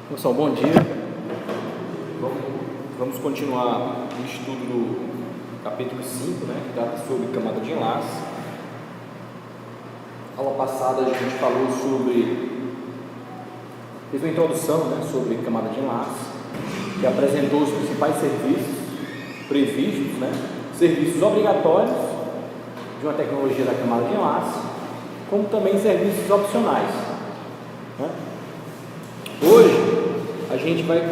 Pessoal, bom dia. Vamos continuar o estudo do capítulo 5, né, que trata sobre camada de enlace. Na aula passada a gente falou fez uma introdução, né, sobre camada de enlace, que apresentou os principais serviços previstos, né, serviços obrigatórios de uma tecnologia da camada de enlace, como também serviços opcionais, né? Hoje a gente vai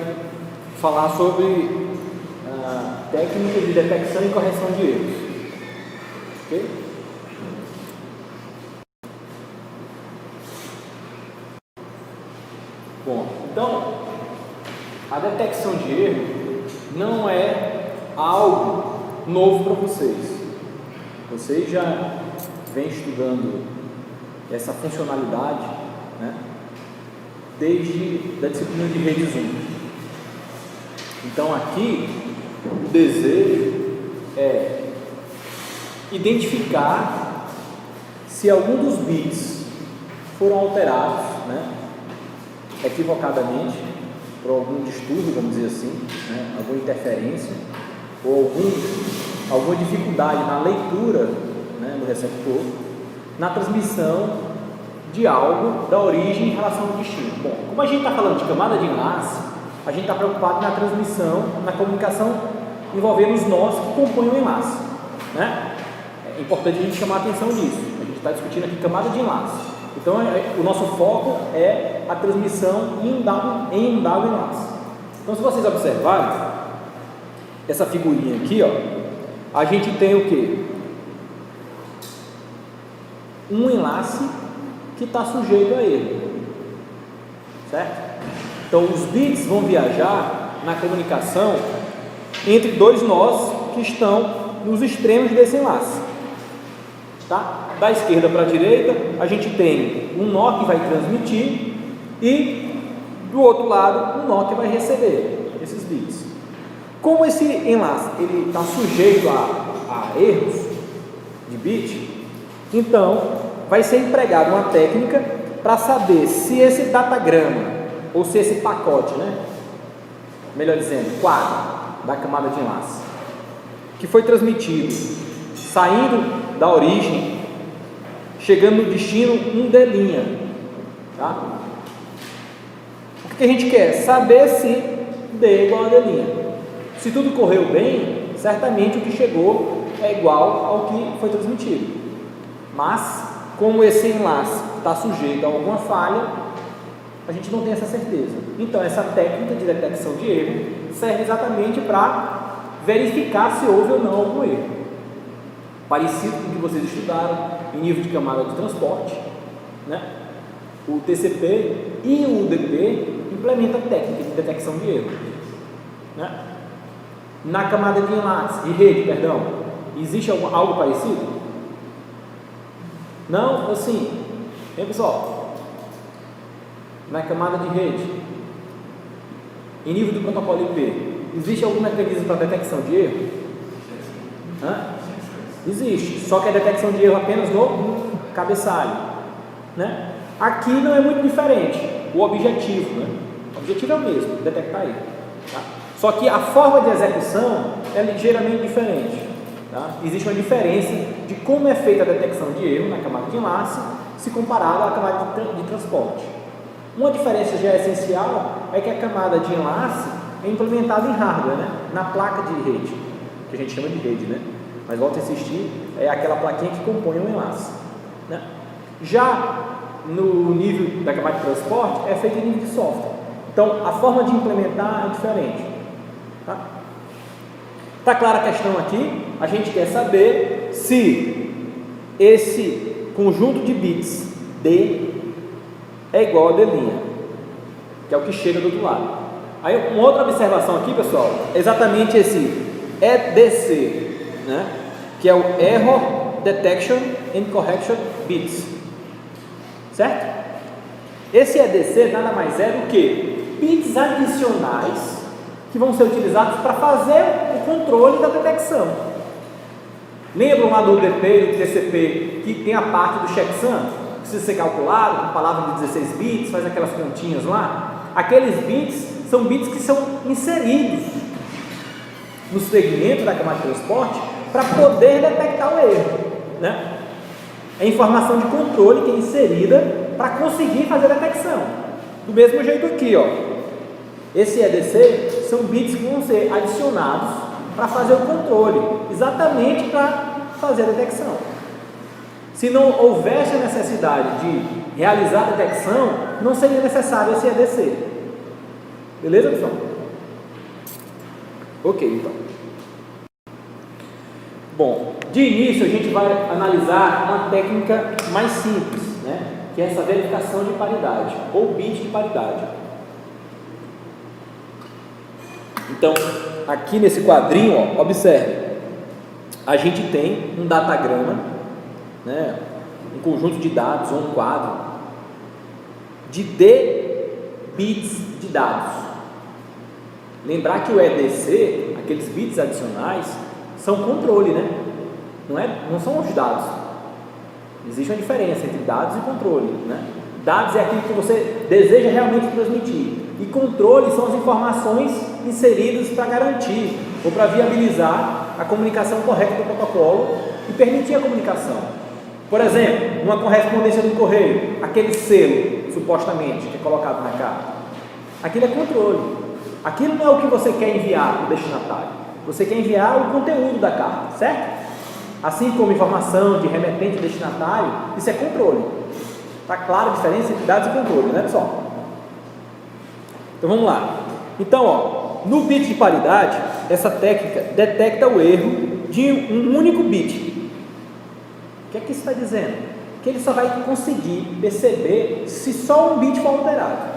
falar sobre a técnica de detecção e correção de erros, ok? Bom, então a detecção de erro não é algo novo para vocês. Vocês já vêm estudando essa funcionalidade, né, desde a disciplina de redes 1. Então aqui o desejo é identificar se algum dos bits foram alterados, né, equivocadamente, por algum distúrbio, vamos dizer assim, né, alguma interferência ou alguma dificuldade na leitura, né, do receptor, na transmissão de algo da origem em relação ao destino. Bom, como a gente está falando de camada de enlace, a gente está preocupado na transmissão, na comunicação envolvendo os nós que compõem o enlace, né? É importante a gente chamar a atenção nisso. A gente está discutindo aqui camada de enlace. Então, o nosso foco é a transmissão em um dado enlace. Então, se vocês observarem essa figurinha aqui, ó, a gente tem o quê? Um enlace que está sujeito a erro, certo? Então, os bits vão viajar na comunicação entre dois nós que estão nos extremos desse enlace, tá? Da esquerda para a direita, a gente tem um nó que vai transmitir e do outro lado, um nó que vai receber esses bits. Como esse enlace ele está sujeito a erros de bit, então vai ser empregada uma técnica para saber se esse datagrama ou se esse pacote, né, melhor dizendo, quadro da camada de enlace que foi transmitido saindo da origem, chegando no destino, um D', tá? O que a gente quer? Saber se D é igual a D'. Se tudo correu bem, certamente o que chegou é igual ao que foi transmitido. Mas, como esse enlace está sujeito a alguma falha, a gente não tem essa certeza. Então, essa técnica de detecção de erro serve exatamente para verificar se houve ou não algum erro. Parecido com o que vocês estudaram em nível de camada de transporte, né? O TCP e o UDP implementam a técnica de detecção de erro, né? Na camada de enlace, de rede, perdão, existe algo parecido? Não? Assim, hein, pessoal? Na camada de rede, em nível do protocolo IP, existe algum mecanismo para detecção de erro? Existe, só que a detecção de erro apenas no cabeçalho, né? Aqui não é muito diferente o objetivo, né? O objetivo é o mesmo, detectar erro, tá? Só que a forma de execução é ligeiramente diferente, tá? Existe uma diferença de como é feita a detecção de erro na camada de enlace se comparado à camada de transporte. Uma diferença já essencial é que a camada de enlace é implementada em hardware, né? Na placa de rede, que a gente chama de rede, né? Mas volta a insistir, é aquela plaquinha que compõe o enlace, né? Já no nível da camada de transporte é feita em nível de software. Então a forma de implementar é diferente, tá? Tá clara a questão aqui? A gente quer saber se esse conjunto de bits D é igual a D', que é o que chega do outro lado. Aí uma outra observação aqui, pessoal, é exatamente esse EDC, né, que é o Error Detection and Correction Bits, certo? Esse EDC nada mais é do que bits adicionais que vão ser utilizados para fazer o controle da detecção. Lembram lá do UDP e do TCP que tem a parte do checksum? Precisa ser calculado com palavra de 16 bits, faz aquelas continhas lá. Aqueles bits são bits que são inseridos no segmento da camada de transporte para poder detectar o erro, né? É informação de controle que é inserida para conseguir fazer a detecção. Do mesmo jeito aqui, ó. Esse EDC são bits que vão ser adicionados para fazer o controle, exatamente para fazer a detecção. Se não houvesse a necessidade de realizar a detecção, não seria necessário esse EDC. Beleza, pessoal? Ok, então. Bom, de início a gente vai analisar uma técnica mais simples, né? Que é essa verificação de paridade, ou bit de paridade. Então, aqui nesse quadrinho, ó, observe, a gente tem um datagrama, né? Um conjunto de dados, ou um quadro, de D bits de dados. Lembrar que o EDC, aqueles bits adicionais, são controle, né? Não são os dados. Existe uma diferença entre dados e controle, né? Dados é aquilo que você deseja realmente transmitir, e controle são as informações inseridas para garantir ou para viabilizar a comunicação correta do protocolo e permitir a comunicação. Por exemplo, uma correspondência do correio, aquele selo, supostamente, que é colocado na carta, aquilo é controle. Aquilo não é o que você quer enviar para o destinatário. Você quer enviar o conteúdo da carta, certo? Assim como informação de remetente e destinatário, isso é controle. Está clara a diferença entre dados e controle, né, pessoal? Então vamos lá. Então, ó, no bit de paridade, essa técnica detecta o erro de um único bit. O que é que isso está dizendo? Que ele só vai conseguir perceber se só um bit for alterado.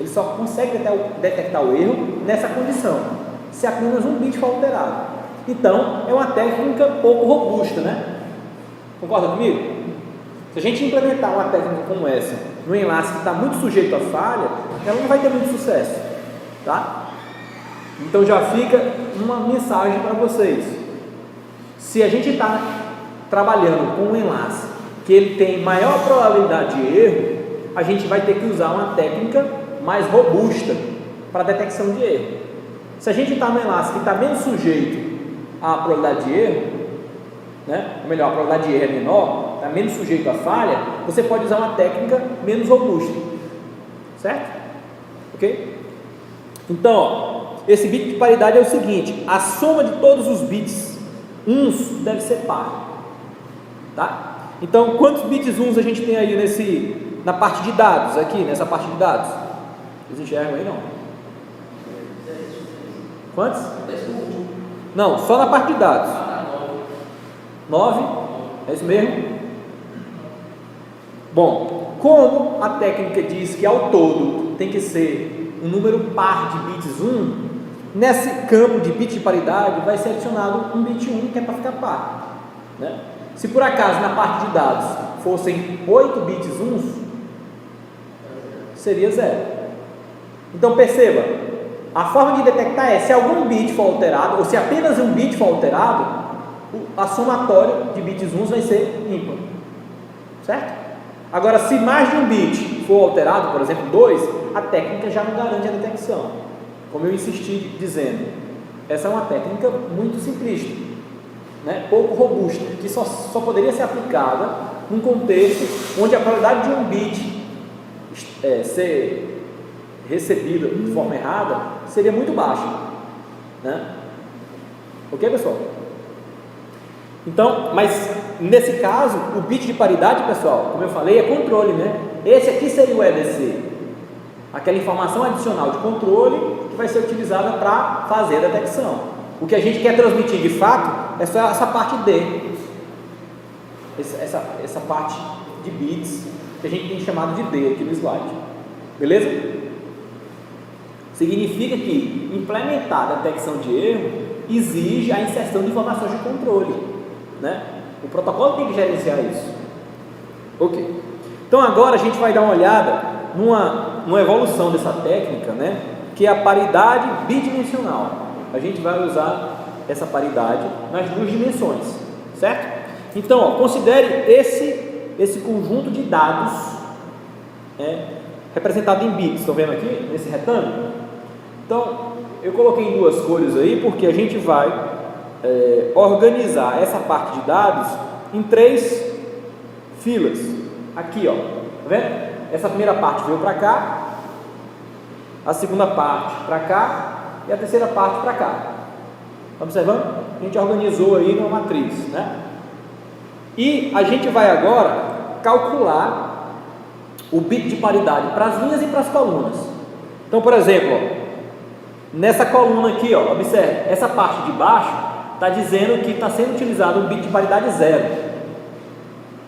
Ele só consegue detectar o erro nessa condição, se apenas um bit for alterado. Então, é uma técnica pouco robusta, né? Concorda comigo? Se a gente implementar uma técnica como essa no enlace que está muito sujeito a falha, ela não vai ter muito sucesso, tá? Então já fica uma mensagem para vocês. Se a gente está trabalhando com um enlace que ele tem maior probabilidade de erro, a gente vai ter que usar uma técnica mais robusta para detecção de erro. Se a gente está no enlace que está menos sujeito à probabilidade de erro, né? Ou melhor, a probabilidade de erro é menor, está menos sujeito à falha, você pode usar uma técnica menos robusta, certo? Ok? Então, ó, esse bit de paridade é o seguinte: a soma de todos os bits uns deve ser par, tá? Então, quantos bits uns a gente tem aí na parte de dados, aqui, nessa parte de dados? Vocês enxergam aí, não? Quantos? Não, só na parte de dados. 9? É isso mesmo? Bom, como a técnica diz que ao todo tem que ser um número par de bits 1, nesse campo de bit de paridade vai ser adicionado um bit 1 que é para ficar par, né? Se por acaso na parte de dados fossem 8 bits 1, seria 0. Então perceba, a forma de detectar é se algum bit for alterado, ou se apenas um bit for alterado, a somatória de bits 1 vai ser ímpar, certo? Agora, se mais de um bit for alterado, por exemplo 2, a técnica já não garante a detecção. Como eu insisti dizendo, essa é uma técnica muito simplista, né? Pouco robusta, que só poderia ser aplicada num contexto onde a probabilidade de um bit ser recebida de forma errada seria muito baixa, né? Ok, pessoal? Então, mas nesse caso, o bit de paridade, pessoal, como eu falei, é controle, né? Esse aqui seria o EDC, aquela informação adicional de controle que vai ser utilizada para fazer a detecção. O que a gente quer transmitir de fato é só essa parte D, essa parte de bits que a gente tem chamado de D aqui no slide, beleza? Significa que implementar a detecção de erro exige a inserção de informações de controle, né? O protocolo tem que gerenciar isso. Ok. Então agora a gente vai dar uma olhada numa evolução dessa técnica, né? Que é a paridade bidimensional. A gente vai usar essa paridade nas duas dimensões, certo? Então, ó, considere esse conjunto de dados, representado em bits, estão vendo aqui, nesse retângulo? Então, eu coloquei em duas cores aí, porque a gente vai organizar essa parte de dados em 3 filas, aqui ó, tá vendo? Essa primeira parte veio para cá, a segunda parte para cá e a terceira parte para cá. Está observando? A gente organizou aí numa matriz, né? E a gente vai agora calcular o bit de paridade para as linhas e para as colunas. Então, por exemplo, ó, nessa coluna aqui, ó, observe, essa parte de baixo está dizendo que está sendo utilizado um bit de paridade 0.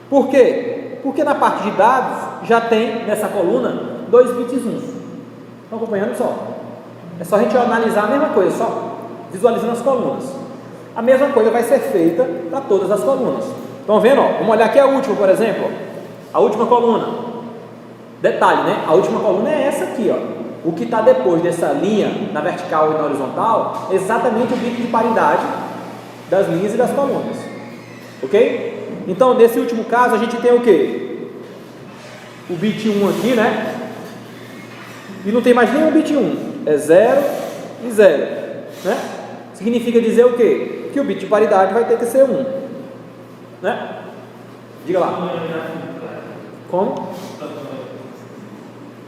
Por quê? Porque na parte de dados já tem nessa coluna 2 bits 1. Estão acompanhando só? É só a gente analisar a mesma coisa, só visualizando as colunas. A mesma coisa vai ser feita para todas as colunas. Estão vendo? Ó? Vamos olhar aqui a última, por exemplo. Ó. A última coluna. Detalhe, né? A última coluna é essa aqui, ó. O que está depois dessa linha, na vertical e na horizontal, é exatamente o bit de paridade das linhas e das colunas. Ok? Então, nesse último caso, a gente tem o quê? O bit 1 aqui, né? E não tem mais nenhum bit 1. É 0 e 0. Né? Significa dizer o quê? Que o bit de paridade vai ter que ser 1. Né? Diga lá. Como?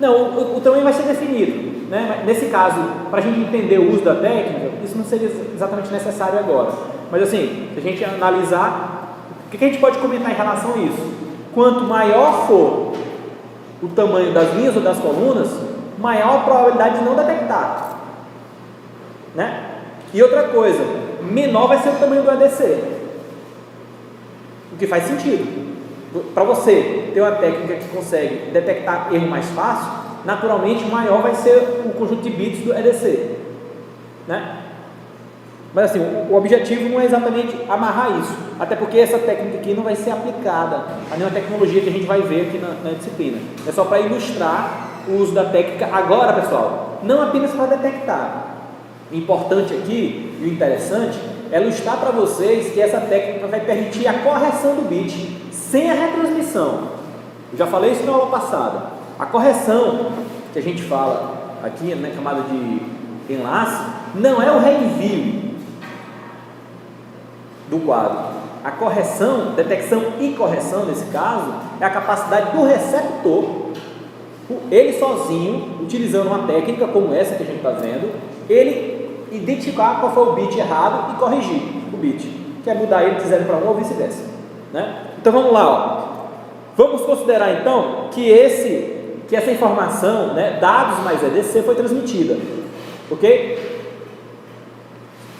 Não, o tamanho vai ser definido, né? Nesse caso, para a gente entender o uso da técnica, isso não seria exatamente necessário agora. Mas assim, se a gente analisar, o que a gente pode comentar em relação a isso? Quanto maior for o tamanho das linhas ou das colunas, maior a probabilidade de não detectar, né? E outra coisa, menor vai ser o tamanho do EDC, o que faz sentido. Para você ter uma técnica que consegue detectar erro mais fácil, naturalmente maior vai ser o conjunto de bits do EDC, né? Mas assim, o objetivo não é exatamente amarrar isso, até porque essa técnica aqui não vai ser aplicada a nenhuma tecnologia que a gente vai ver aqui na disciplina. É só para ilustrar o uso da técnica agora, pessoal, não apenas para detectar. O importante aqui e o interessante é ilustrar para vocês que essa técnica vai permitir a correção do bit sem a retransmissão. Eu já falei isso na aula passada. A correção que a gente fala aqui na camada de enlace não é o reenvio do quadro. A correção, detecção e correção nesse caso, é a capacidade do receptor, ele sozinho, utilizando uma técnica como essa que a gente está vendo, ele identificar qual foi o bit errado e corrigir o bit, que é mudar ele de 0 para 1 ou vice-versa, né? Então vamos lá, ó. Vamos considerar então que essa informação, né, dados mais EDC, foi transmitida, ok?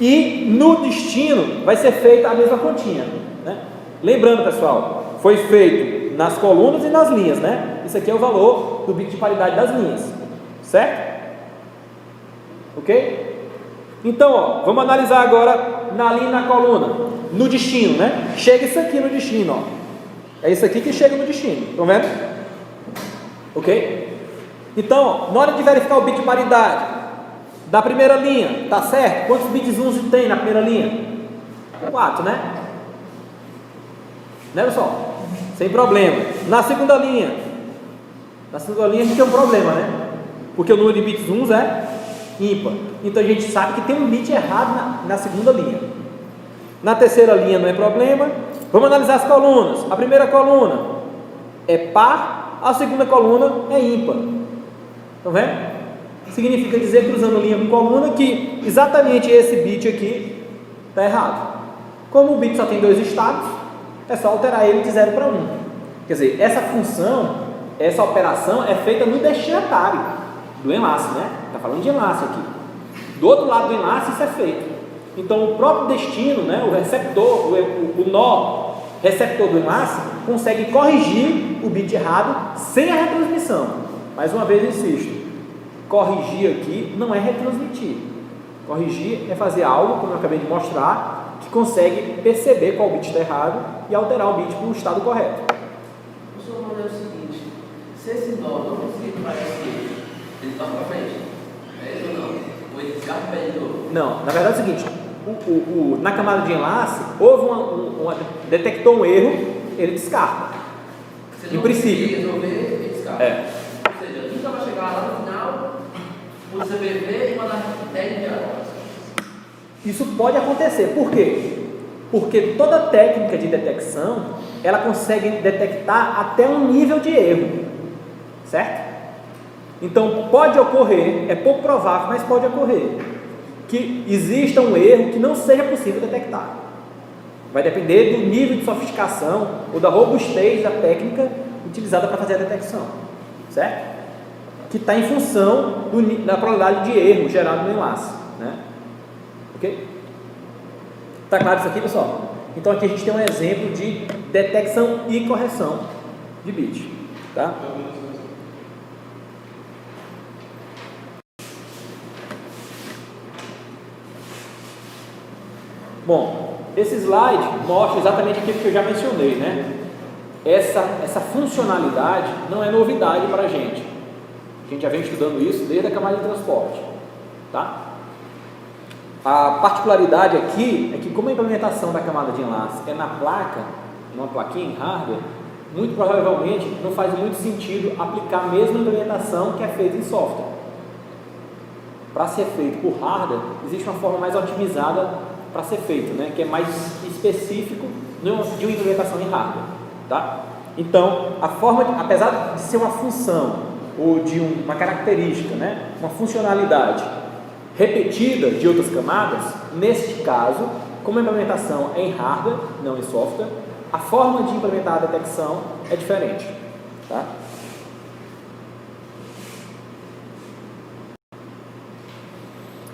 E no destino vai ser feita a mesma continha, né? Lembrando, pessoal, foi feito nas colunas e nas linhas, né? Isso aqui é o valor do bit de paridade das linhas, certo? Ok? Então, ó, vamos analisar agora na linha e na coluna, no destino, né? Chega isso aqui no destino, ó. É isso aqui que chega no destino, estão vendo? Ok? Então, ó, na hora de verificar o bit de paridade da primeira linha, tá certo? Quantos bits 11 tem na primeira linha? 4, né? Né, pessoal? Sem problema. Na segunda linha a gente tem um problema, né? Porque o número de bits 1 é ímpar. Então a gente sabe que tem um bit errado na segunda linha. Na terceira linha não é problema. Vamos analisar as colunas. A primeira coluna é par, a segunda coluna é ímpar. Estão vendo? Significa dizer, cruzando linha com coluna, que exatamente esse bit aqui está errado. Como o bit só tem 2 estados, é só alterar ele de 0 para 1. Quer dizer, essa função, essa operação é feita no destinatário do enlace, né? Está falando de enlace aqui. Do outro lado do enlace isso é feito. Então o próprio destino, né, o receptor, o nó receptor do enlace, consegue corrigir o bit errado sem a retransmissão. Mais uma vez insisto, corrigir aqui não é retransmitir. Corrigir é fazer algo, como eu acabei de mostrar, que consegue perceber qual bit está errado e alterar o bit para o estado correto. O senhor mandou o seguinte: se esse nó não conseguir parecer, ele toca para frente, é isso ou não? Ou ele descarta para ele de novo? Não, na verdade é o seguinte: na camada de enlace, detectou um erro, ele descarta. Se em princípio. resolver, ele descarta. É. Ou seja, nunca no CPV e mandar 10 enviados. Isso pode acontecer. Por quê? Porque toda técnica de detecção, ela consegue detectar até um nível de erro, certo? Então, pode ocorrer, é pouco provável, mas pode ocorrer, que exista um erro que não seja possível detectar. Vai depender do nível de sofisticação ou da robustez da técnica utilizada para fazer a detecção, certo? Que está em função da probabilidade de erro gerado no enlace, né? Ok? Está claro isso aqui, pessoal? Então aqui a gente tem um exemplo de detecção e correção de bit, tá? Bom, esse slide mostra exatamente aquilo que eu já mencionei, né? Essa funcionalidade não é novidade para a gente. A gente já vem estudando isso desde a camada de transporte, tá? A particularidade aqui é que, como a implementação da camada de enlace é na placa, numa plaquinha em hardware, muito provavelmente não faz muito sentido aplicar a mesma implementação que é feita em software. Para ser feito por hardware, existe uma forma mais otimizada para ser feito, né? Que é mais específico de uma implementação em hardware, tá? Então, a forma, apesar de ser uma função ou de uma característica, né? Uma funcionalidade repetida de outras camadas, neste caso, como a implementação é em hardware, não em software, a forma de implementar a detecção é diferente, tá?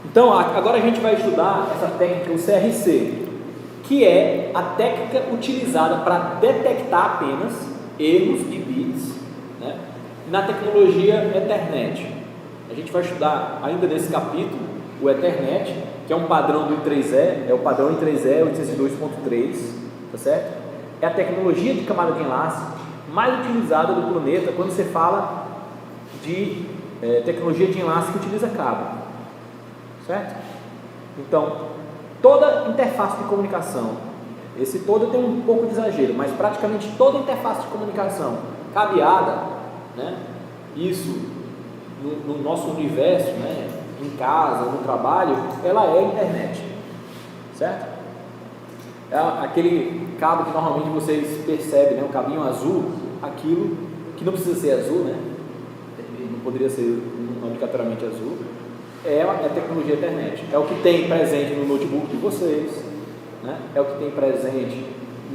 Então, agora a gente vai estudar essa técnica, o CRC, que é a técnica utilizada para detectar apenas erros de bits, né, na tecnologia Ethernet. A gente vai estudar ainda nesse capítulo o Ethernet, que é um padrão do I3E, é o padrão I3E 802.3, tá certo? É a tecnologia de camada de enlace mais utilizada do planeta quando você fala de tecnologia de enlace que utiliza cabo, certo? Então, toda interface de comunicação, esse todo tem um pouco de exagero, mas praticamente toda interface de comunicação cabeada, né, isso no nosso universo, né, em casa, no trabalho, ela é a internet, certo? É aquele cabo que normalmente vocês percebem, né, um cabinho azul, aquilo que não precisa ser azul, né, não poderia ser obrigatoriamente azul, é a tecnologia Ethernet, é o que tem presente no notebook de vocês, né, é o que tem presente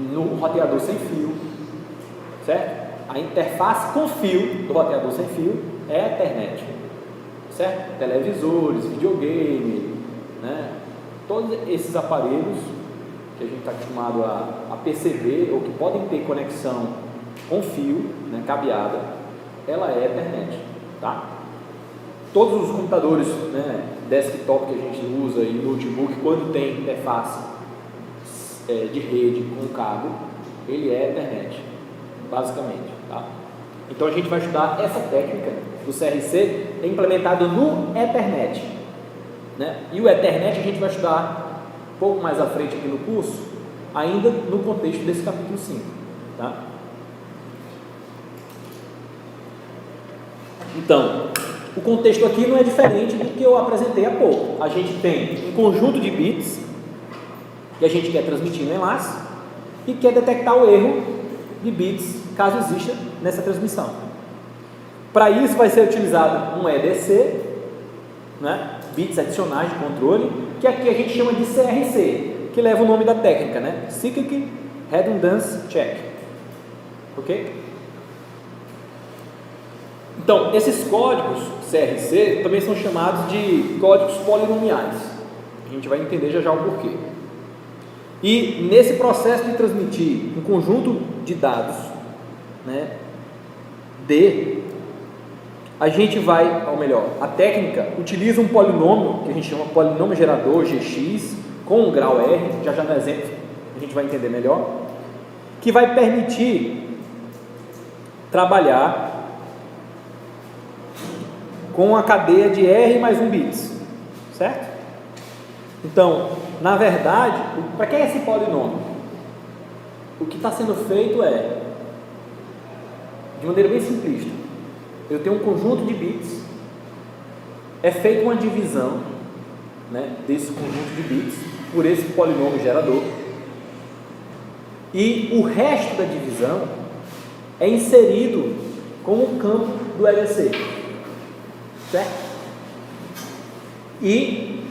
no roteador sem fio, certo? A interface com fio do roteador sem fio é a Ethernet, certo? Televisores, videogame, né? Todos esses aparelhos que a gente está acostumado a perceber ou que podem ter conexão com fio, né, cabeada, ela é Ethernet, tá? Todos os computadores, né, desktop que a gente usa e notebook, quando tem interface de rede com cabo, ele é Ethernet, basicamente, tá? Então a gente vai estudar essa técnica do CRC implementado no Ethernet, né? E o Ethernet a gente vai estudar um pouco mais à frente aqui no curso, ainda no contexto desse capítulo 5, tá? Então, o contexto aqui não é diferente do que eu apresentei há pouco. A gente tem um conjunto de bits que a gente quer transmitir no enlace e quer detectar o erro de bits caso exista nessa transmissão. Para isso vai ser utilizado um EDC, né, bits adicionais de controle, que aqui a gente chama de CRC, que leva o nome da técnica, né, Cyclic Redundance Check, ok? Então, esses códigos CRC também são chamados de códigos polinomiais. A gente vai entender já o porquê. E nesse processo de transmitir um conjunto de dados, né, a gente vai, ou melhor, a técnica utiliza um polinômio que a gente chama polinômio gerador GX com um grau R, já no exemplo a gente vai entender melhor, que vai permitir trabalhar com a cadeia de R mais 1 bits, certo? Então, na verdade, para que é esse polinômio? O que está sendo feito é, de maneira bem simplista, eu tenho um conjunto de bits é feita uma divisão, né, desse conjunto de bits por esse polinômio gerador, e o resto da divisão é inserido como campo do LC, certo? E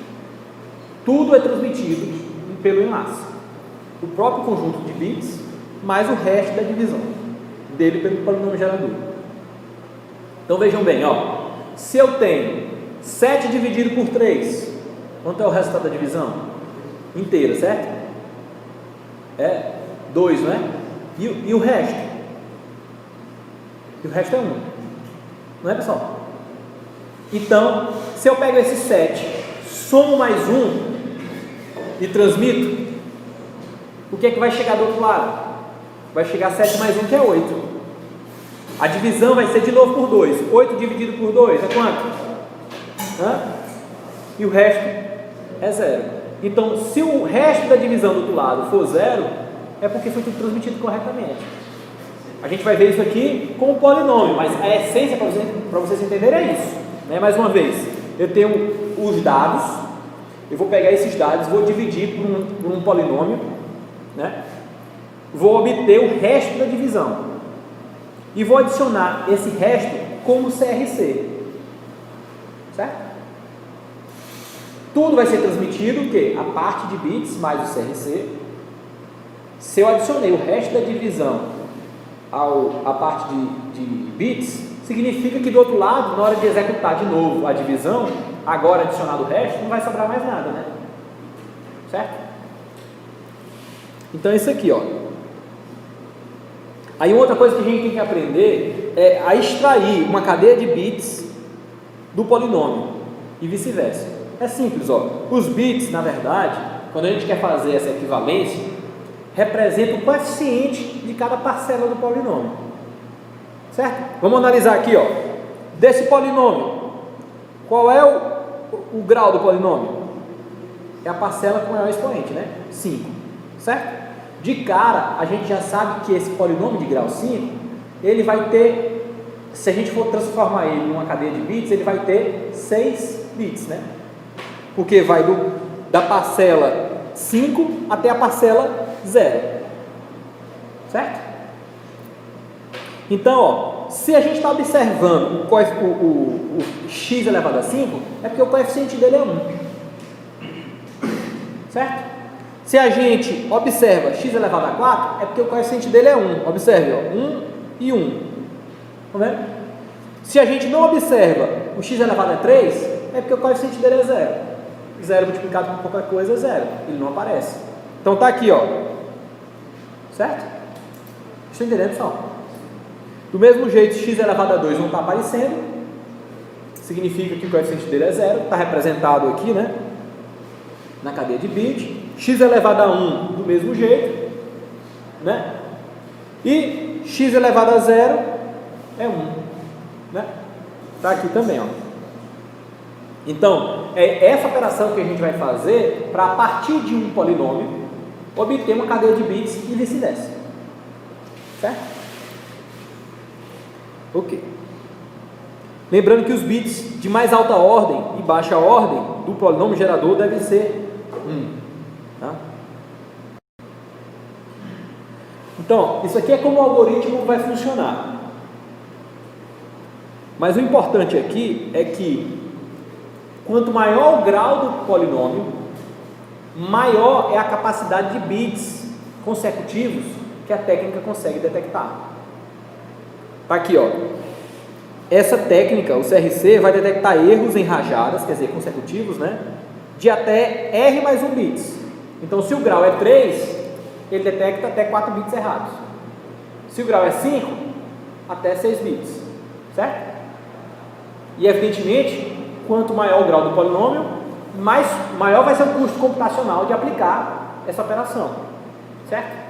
tudo é transmitido pelo enlace, o próprio conjunto de bits mais o resto da divisão dele pelo polinômio gerador. Então vejam bem, ó, se eu tenho 7 dividido por 3, quanto é o resultado da divisão? Inteira, certo? É 2, não é? E o resto? E o resto é 1, não é, pessoal? Então, se eu pego esse 7, somo mais 1 e transmito, o que é que vai chegar do outro lado? Vai chegar 7 mais 1, que é 8. A divisão vai ser de novo por 2. 8 dividido por 2 é quanto? E o resto é 0. Então, se o resto da divisão do outro lado for 0, é porque foi tudo transmitido corretamente. A gente vai ver isso aqui com um polinômio, mas a essência para vocês entenderem é isso, né? Mais uma vez, eu tenho os dados, eu vou pegar esses dados, vou dividir por um polinômio, né? Vou obter o resto da divisão e vou adicionar esse resto como CRC, certo? Tudo vai ser transmitido, o quê? A parte de bits mais o CRC. Se eu adicionei o resto da divisão à parte de bits, significa que do outro lado, na hora de executar de novo a divisão, agora adicionado o resto, não vai sobrar mais nada, né? Certo? Então é isso aqui, ó. Aí outra coisa que a gente tem que aprender é a extrair uma cadeia de bits do polinômio e vice-versa. É simples, ó. Os bits, na verdade, quando a gente quer fazer essa equivalência, representa o coeficiente de cada parcela do polinômio, certo? Vamos analisar aqui, ó. Desse polinômio, qual é o grau do polinômio? É a parcela com o maior expoente, né? 5, certo? De cara, a gente já sabe que esse polinômio de grau 5, ele vai ter, se a gente for transformar ele em uma cadeia de bits, ele vai ter 6 bits, né? Porque vai da parcela 5 até a parcela 0, certo? Então, ó, se a gente está observando o x elevado a 5, é porque o coeficiente dele é 1, certo? Se a gente observa x elevado a 4, é porque o coeficiente dele é 1. Observe, ó, 1 e 1. Tá vendo? Se a gente não observa o x elevado a 3, é porque o coeficiente dele é 0. 0 multiplicado por qualquer coisa é 0. Ele não aparece. Então tá aqui, ó. Certo? Estão entendendo, pessoal? Do mesmo jeito, x elevado a 2 não está aparecendo. Significa que o coeficiente dele é 0. Está representado aqui, né? Na cadeia de bit. X elevado a 1 do mesmo jeito, né? E x elevado a 0 é 1, né? Está aqui também, ó. Então, é essa operação que a gente vai fazer para, a partir de um polinômio, obter uma cadeia de bits e vice-versa, certo? Ok. Lembrando que os bits de mais alta ordem e baixa ordem do polinômio gerador devem ser 1. Tá? Então, isso aqui é como o algoritmo vai funcionar. Mas o importante aqui é que quanto maior o grau do polinômio, maior é a capacidade de bits consecutivos que a técnica consegue detectar. Tá aqui, ó. Essa técnica, o CRC, vai detectar erros em rajadas, quer dizer, consecutivos, né? De até R mais 1 bits. Então, se o grau é 3, ele detecta até 4 bits errados. Se o grau é 5, até 6 bits, certo? E, evidentemente, quanto maior o grau do polinômio, maior vai ser o custo computacional de aplicar essa operação, certo?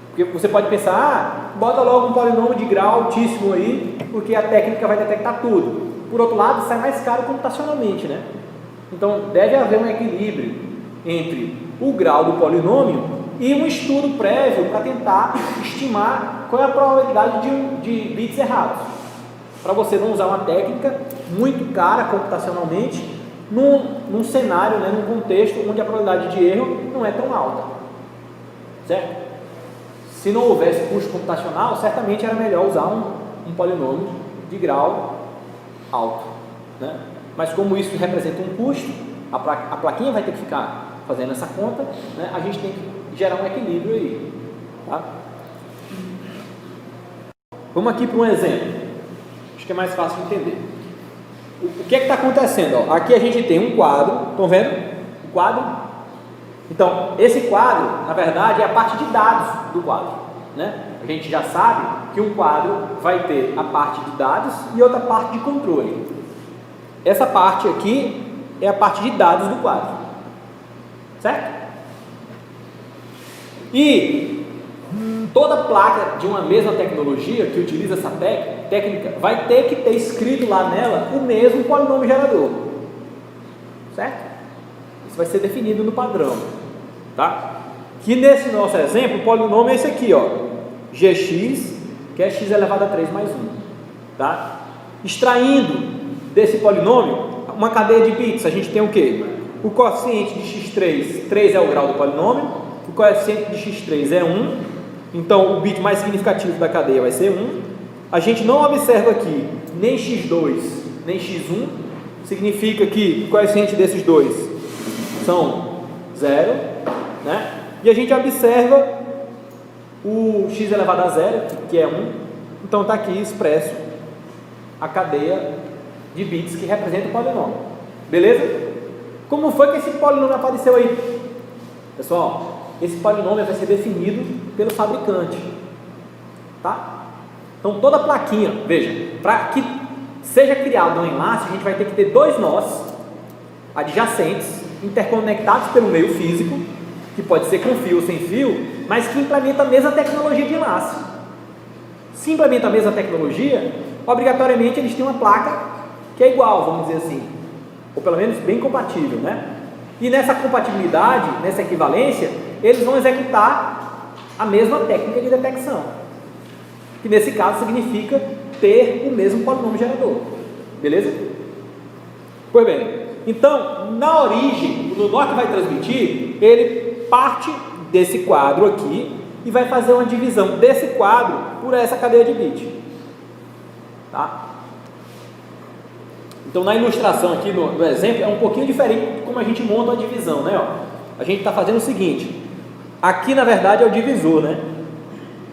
Porque você pode pensar, bota logo um polinômio de grau altíssimo aí, porque a técnica vai detectar tudo. Por outro lado, sai mais caro computacionalmente, né? Então, deve haver um equilíbrio entre o grau do polinômio e um estudo prévio para tentar estimar qual é a probabilidade de bits errados, para você não usar uma técnica muito cara computacionalmente num cenário, né, num contexto onde a probabilidade de erro não é tão alta, certo? Se não houvesse custo computacional, certamente era melhor usar um polinômio de grau alto, né? Mas como isso representa um custo, a plaquinha vai ter que ficar fazendo essa conta, né? A gente tem que gerar um equilíbrio aí, tá? Vamos aqui para um exemplo, acho que é mais fácil de entender. O que é que está acontecendo? Ó, aqui a gente tem um quadro, estão vendo? O quadro. Então, esse quadro, na verdade, é a parte de dados do quadro, né? A gente já sabe que um quadro vai ter a parte de dados e outra parte de controle. Essa parte aqui é a parte de dados do quadro, certo? E toda placa de uma mesma tecnologia que utiliza essa técnica vai ter que ter escrito lá nela o mesmo polinômio gerador, certo? Isso vai ser definido no padrão, tá? Que nesse nosso exemplo, o polinômio é esse aqui, ó, gx, que é x elevado a 3 mais 1, tá? Extraindo desse polinômio uma cadeia de bits, a gente tem o quê? O coeficiente de x3, 3 é o grau do polinômio, o coeficiente de x3 é 1, então o bit mais significativo da cadeia vai ser 1. A gente não observa aqui nem x2 nem x1, significa que o coeficiente desses dois são 0, né? E a gente observa o x elevado a 0, que é 1, então está aqui expresso a cadeia de bits que representa o polinômio, beleza? Como foi que esse polinômio apareceu aí? Pessoal, esse polinômio vai ser definido pelo fabricante, tá? Então toda plaquinha, veja, para que seja criado um enlace, a gente vai ter que ter dois nós adjacentes, interconectados pelo meio físico, que pode ser com fio ou sem fio, mas que implementa a mesma tecnologia de enlace. Se implementa a mesma tecnologia, obrigatoriamente eles têm uma placa que é igual, vamos dizer assim, ou pelo menos bem compatível, né? E nessa compatibilidade, nessa equivalência, eles vão executar a mesma técnica de detecção, que nesse caso significa ter o mesmo polinômio gerador, beleza? Pois bem, então, na origem, no nó que vai transmitir, ele parte desse quadro aqui e vai fazer uma divisão desse quadro por essa cadeia de bit, tá? Então, na ilustração aqui, no exemplo, é um pouquinho diferente de como a gente monta a divisão, né? Ó, a gente está fazendo o seguinte, aqui na verdade é o divisor, né?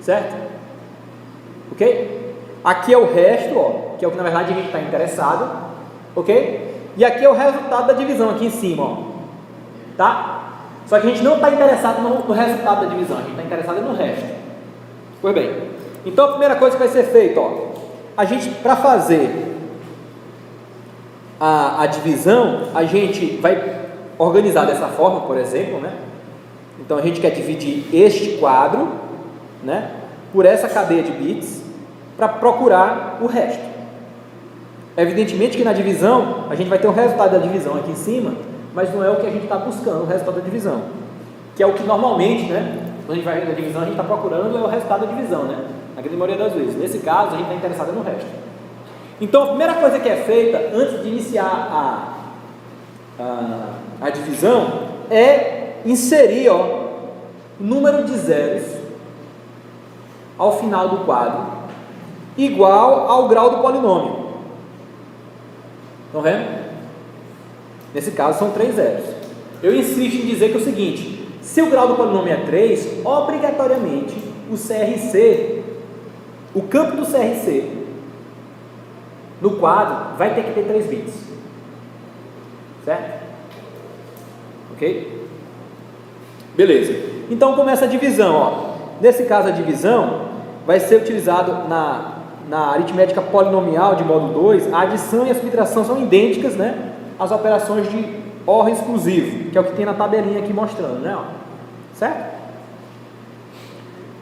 Certo? Ok? Aqui é o resto, ó, que é o que na verdade a gente está interessado, ok? E aqui é o resultado da divisão, aqui em cima, ó, tá? Só que a gente não está interessado no resultado da divisão, a gente está interessado no resto. Pois bem, então a primeira coisa que vai ser feita, ó, a gente, para fazer a divisão, a gente vai organizar dessa forma, por exemplo, né? Então a gente quer dividir este quadro, né, por essa cadeia de bits para procurar o resto. Evidentemente que na divisão a gente vai ter o resultado da divisão aqui em cima, mas não é o que a gente está buscando, o resultado da divisão, que é o que normalmente, né, quando a gente vai na divisão a gente está procurando é o resultado da divisão, né, na grande maioria das vezes. Nesse caso a gente está interessado no resto. Então a primeira coisa que é feita antes de iniciar a divisão é inserir, ó, o número de zeros ao final do quadro igual ao grau do polinômio. Estão vendo? Nesse caso são 3 zeros. Eu insisto em dizer que é o seguinte, se o grau do polinômio é 3, obrigatoriamente o CRC, o campo do CRC no quadro vai ter que ter 3 bits, certo? Ok? Beleza, então começa a divisão, ó. Nesse caso a divisão vai ser utilizado na aritmética polinomial de modo 2, a adição e a subtração são idênticas, né, às operações de OR exclusivo, que é o que tem na tabelinha aqui mostrando, né, ó. Certo?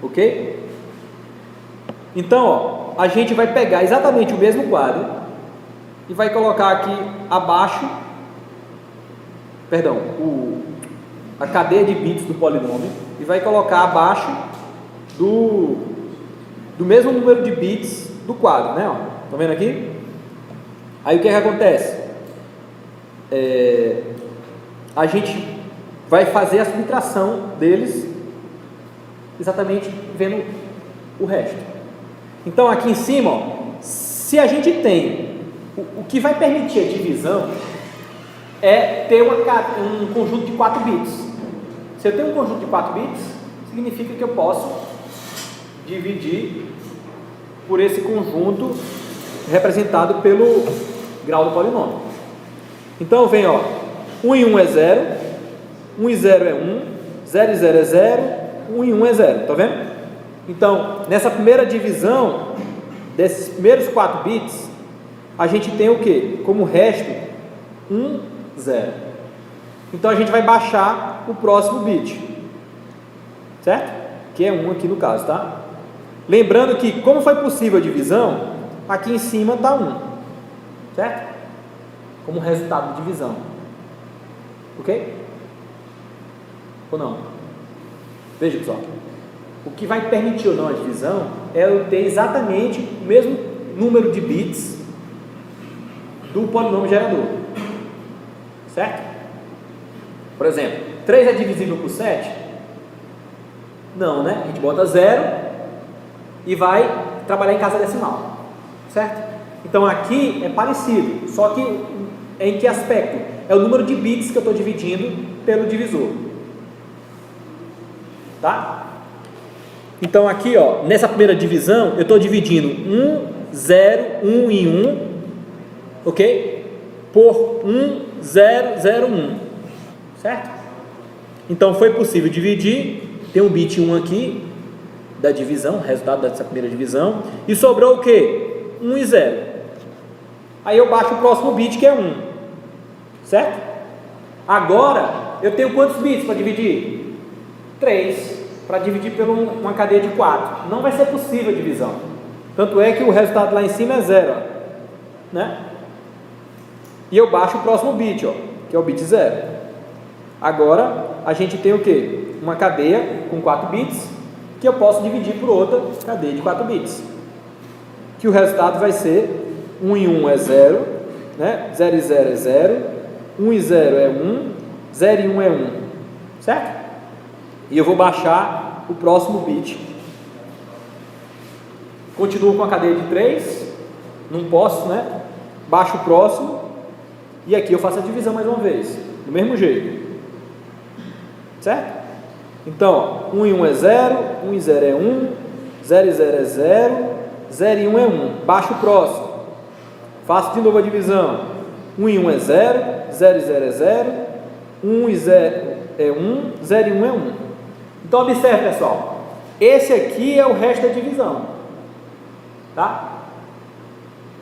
Ok? Então, ó, a gente vai pegar exatamente o mesmo quadro e vai colocar aqui abaixo, perdão, a cadeia de bits do polinômio e vai colocar abaixo do mesmo número de bits do quadro, né? Estão vendo aqui? Aí o que acontece? A gente vai fazer a subtração deles exatamente vendo o resto. Então aqui em cima, ó, se a gente tem o que vai permitir a divisão é ter um conjunto de 4 bits. Se eu tenho um conjunto de 4 bits, significa que eu posso dividir por esse conjunto representado pelo grau do polinômio. Então vem, ó, 1 e 1 é 0, 1 e 0 é 1, 0 e 0 é 0, 1 e 1 é 0, tá vendo? Então, nessa primeira divisão, desses primeiros 4 bits, a gente tem o que? Como resto, 1, 0. Então a gente vai baixar o próximo bit, certo? Que é 1 aqui no caso, tá? Lembrando que, como foi possível a divisão, aqui em cima está 1, certo? Como resultado de divisão, ok? Ou não? Veja, pessoal, o que vai permitir ou não a divisão é eu ter exatamente o mesmo número de bits do polinômio gerador, certo? Por exemplo, 3 é divisível por 7? Não, né? A gente bota 0 e vai trabalhar em casa decimal, certo? Então aqui é parecido, só que em que aspecto? É o número de bits que eu estou dividindo pelo divisor, tá? Então aqui, ó, nessa primeira divisão eu estou dividindo 1, 0, 1 e 1, ok? Por 1, 0, 0, 1, certo? Então foi possível dividir, tem um bit 1 aqui da divisão, resultado dessa primeira divisão, e sobrou o que? 1 e 0. Aí eu baixo o próximo bit que é 1, certo? Agora eu tenho quantos bits para dividir? 3, para dividir por uma cadeia de 4. Não vai ser possível a divisão. Tanto é que o resultado lá em cima é 0, ó, né? E eu baixo o próximo bit, ó, que é o bit 0. Agora a gente tem o que? Uma cadeia com 4 bits que eu posso dividir por outra cadeia de 4 bits, que o resultado vai ser 1 e 1 é 0, né? 0 e 0 é 0, 1 e 0 é 1, 0 e 1 é 1, certo? E eu vou baixar o próximo bit. Continuo com a cadeia de 3, não posso, né? Baixo o próximo, e aqui eu faço a divisão mais uma vez, do mesmo jeito, certo? Então, ó, 1 e 1 é 0, 1 e 0 é 1, 0 e 0 é 0, 0 e 1 é 1, baixo o próximo, faço de novo a divisão, 1 e 1 é 0, 0 e 0 é 0, 1 e 0 é 1, 0 e 1 é 1. Então observe, pessoal, esse aqui é o resto da divisão, tá?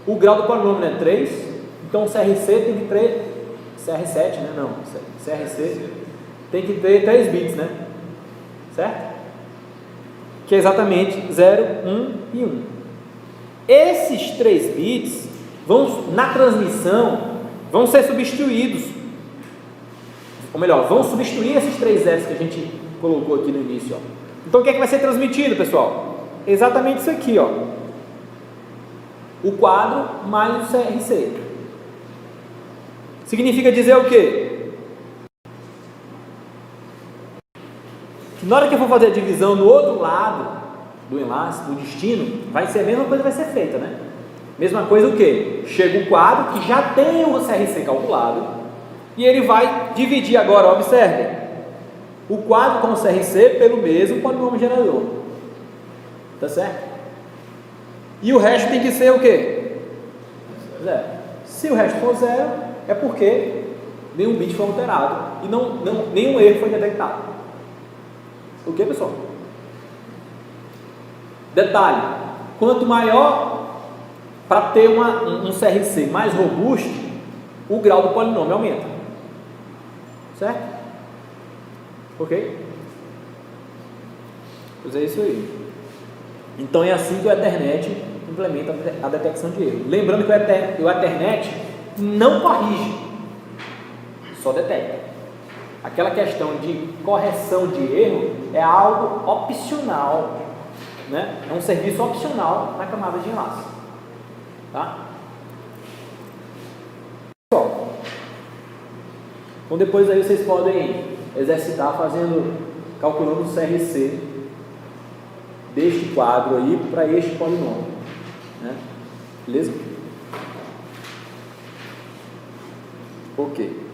O grau do polinômio é 3, então o CRC tem que ter, CR7, né? Não, CRC tem que ter 3 bits, né? Certo? Que é exatamente 0, 1 e 1. Esses 3 bits na transmissão vão ser substituídos, ou melhor, vão substituir esses 3 zeros que a gente colocou aqui no início, ó. Então o que é que vai ser transmitido, pessoal? Exatamente isso aqui, ó, o quadro mais o CRC. Significa dizer o quê? Que na hora que eu for fazer a divisão no outro lado do enlace, do destino, vai ser a mesma coisa que vai ser feita, né? Mesma coisa o quê? Chega o quadro que já tem o CRC calculado e ele vai dividir agora, observe, o quadro com o CRC pelo mesmo polinômio gerador, tá certo? E o resto tem que ser o quê? 0. Se o resto for 0, é porque nenhum bit foi alterado e nenhum erro foi detectado. Ok, pessoal? Detalhe, quanto maior, para ter um CRC mais robusto, o grau do polinômio aumenta, certo? Ok? Pois é isso aí. Então é assim que o Ethernet implementa a detecção de erro. Lembrando que o Ethernet não corrige, só detecta. Aquela questão de correção de erro é algo opcional, né? É um serviço opcional na camada de enlace, tá? Então depois aí vocês podem exercitar calculando o CRC deste quadro aí para este polinômio, né? Beleza? Ok.